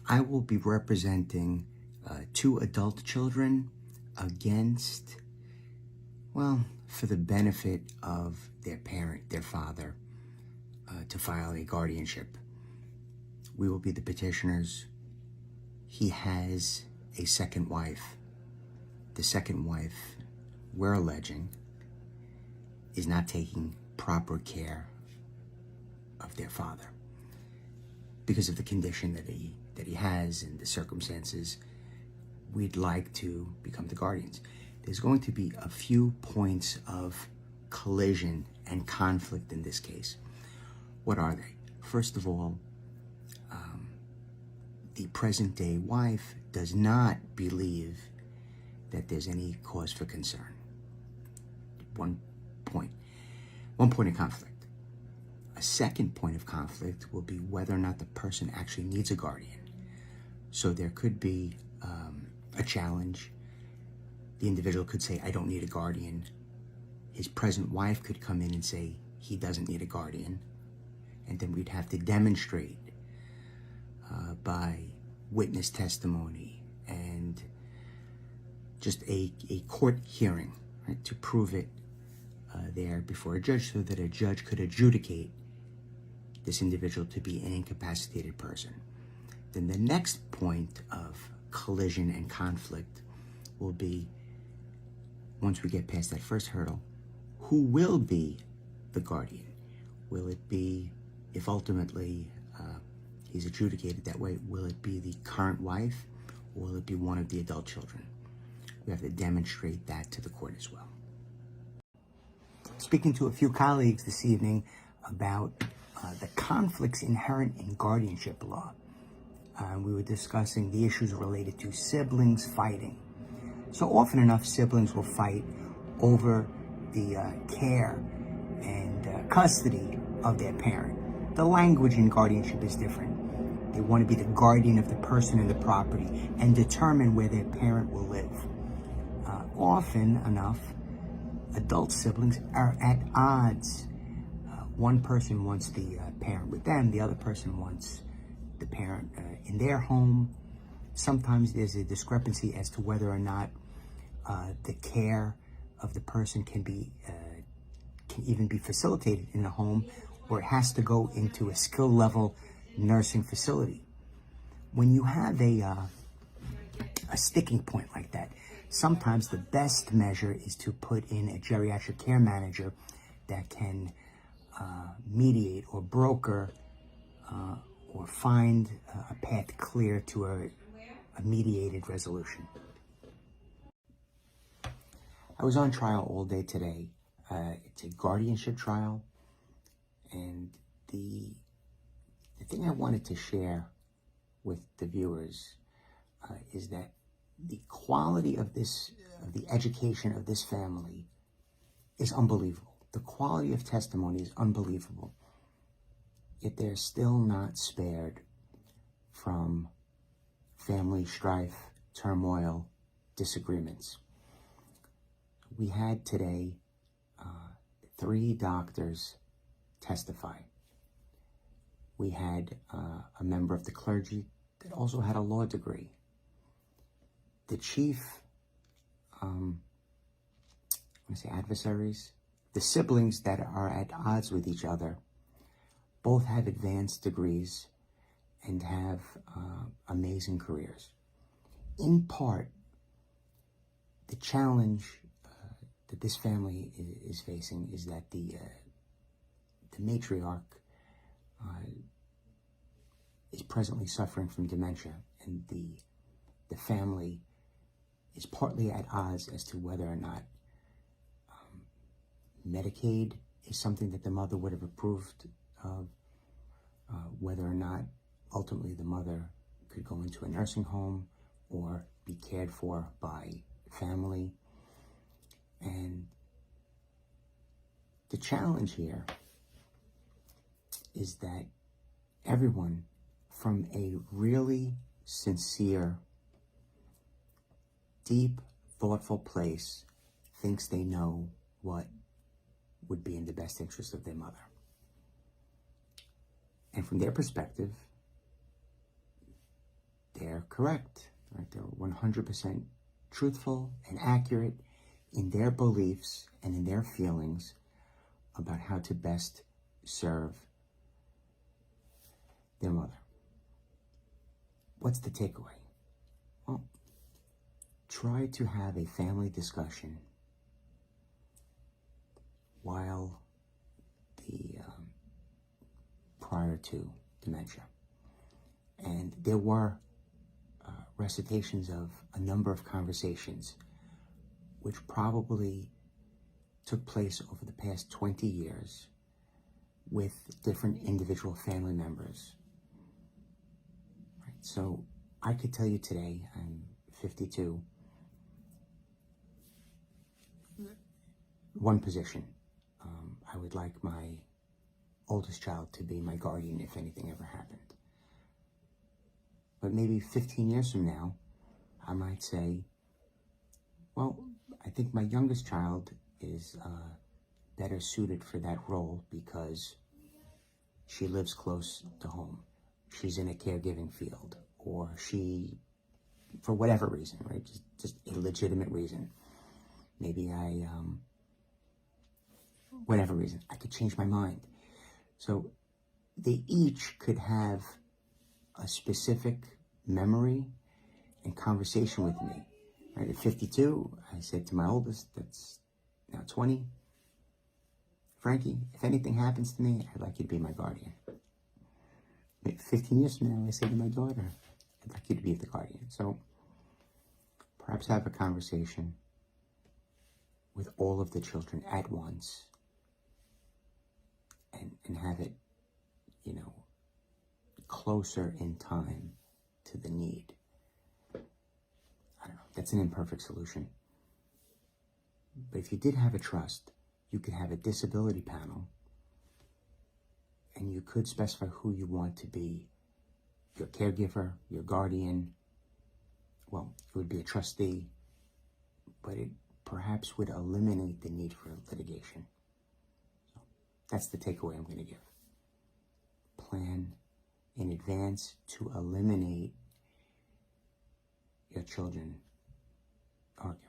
I will be representing two adult children against, well, for the benefit of their parent, their father, to file a guardianship. We will be the petitioners. He has a second wife. The second wife, we're alleging, is not taking proper care of their father because of the condition that he has and the circumstances. We'd like to become the guardians. There's going to be a few points of collision and conflict in this case. What are they? First of all, the present-day wife does not believe that there's any cause for concern. One point of conflict. A second point of conflict will be whether or not the person actually needs a guardian. So there could be a challenge. The individual could say, I don't need a guardian. His present wife could come in and say he doesn't need a guardian. And then we'd have to demonstrate by witness testimony and just a court hearing, right, to prove it there before a judge so that a judge could adjudicate this individual to be an incapacitated person. Then the next point of collision and conflict will be, once we get past that first hurdle, who will be the guardian? Will it be, if ultimately he's adjudicated that way, will it be the current wife or will it be one of the adult children? We have to demonstrate that to the court as well. Speaking to a few colleagues this evening about the conflicts inherent in guardianship law. We were discussing the issues related to siblings fighting. So often enough, siblings will fight over the care and custody of their parent. The language in guardianship is different. They want to be the guardian of the person and the property and determine where their parent will live. Often enough, adult siblings are at odds. One person wants the parent with them, the other person wants the parent in their home. Sometimes there's a discrepancy as to whether or not the care of the person can even be facilitated in a home, or it has to go into a skill level nursing facility. When you have a sticking point like that, sometimes the best measure is to put in a geriatric care manager that can mediate or broker or find a path clear to a mediated resolution. I was on trial all day today. It's a guardianship trial, and the thing I wanted to share with the viewers is that the quality of the education of this family is unbelievable. The quality of testimony is unbelievable. Yet they're still not spared from family strife, turmoil, disagreements. We had today 3 doctors testify. We had a member of the clergy that also had a law degree. The chief, adversaries, the siblings that are at odds with each other, both have advanced degrees and have amazing careers. In part, the challenge that this family is facing is that the matriarch is presently suffering from dementia, and the family is partly at odds as to whether or not Medicaid is something that the mother would have approved of, whether or not ultimately the mother could go into a nursing home or be cared for by family. And the challenge here is that everyone, from a really sincere, deep, thoughtful place, thinks they know what would be in the best interest of their mother. And from their perspective, they're correct, right? They're 100% truthful and accurate in their beliefs and in their feelings about how to best serve their mother. What's the takeaway? Well, try to have a family discussion while prior to dementia. And there were recitations of a number of conversations which probably took place over the past 20 years with different individual family members. Right? So I could tell you today, I'm 52, one position. I would like my oldest child to be my guardian if anything ever happened. But maybe 15 years from now, I might say, well, I think my youngest child is better suited for that role because she lives close to home. She's in a caregiving field, or she, for whatever reason, right? Just a legitimate reason. Maybe whatever reason, I could change my mind. So they each could have a specific memory and conversation with me. Right? At 52, I said to my oldest, that's now 20, Frankie, if anything happens to me, I'd like you to be my guardian. 15 years from now, I say to my daughter, I'd like you to be the guardian. So perhaps have a conversation with all of the children at once and have it, closer in time to the need. I don't know, that's an imperfect solution. But if you did have a trust, you could have a disability panel and you could specify who you want to be your caregiver, your guardian. Well, it would be a trustee, but it perhaps would eliminate the need for litigation. So that's the takeaway I'm going to give. Plan in advance to eliminate your children arguing.